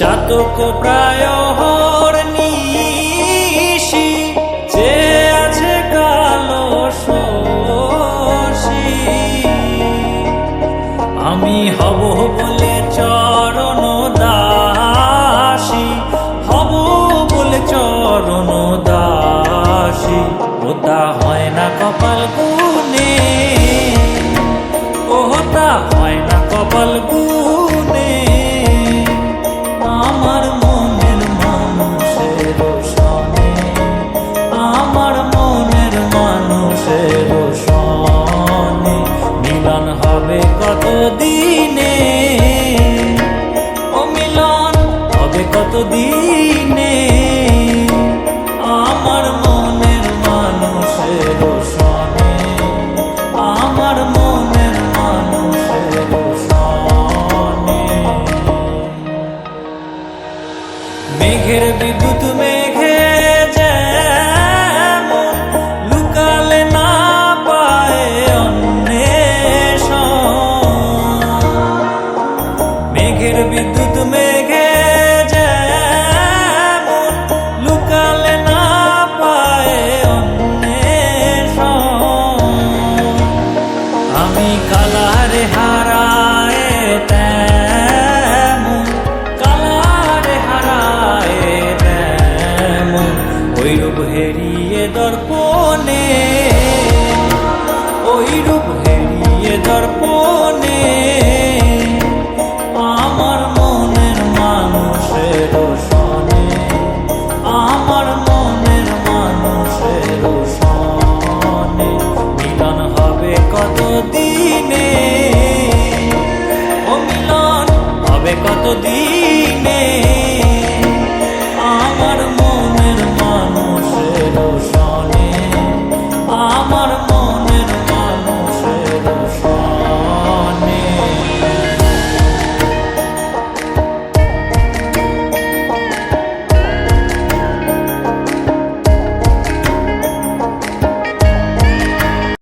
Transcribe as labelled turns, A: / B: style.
A: চাতক প্রায় নিশি যে আছে কালো শশী আমি হব বলে চরণ দাসী হব বলে চরণ দাসী ওটা হয় না কপাল গুনে ওটা হয় না কপাল গুনে আমার মনের মানুষের সনে আমার মনের মানুষের সনে মিলন হবে কত দিনে ও মিলন হবে কত দিনে আমার মনের মানুষের সনে আমার মনের মানুষের সনে মেঘের বিদ্যুৎ মেঘে যেমন লুকালে না পায় অন্বেষণ মেঘের বিদ্যুৎ মেঘে যেমন লুকালে না পায় অন্বেষণ আমি কালারে হারায় তেমন কালারে হারায় তেমন ওই রূপ হেরিয়ে দর্পণে ওই রূপ হেরিয়ে দর্পণে আমার মনের মানুষের সনে আমার মনের মানুষের সনে মিলন হবে কত দিনে ও মিলন হবে কত দিনে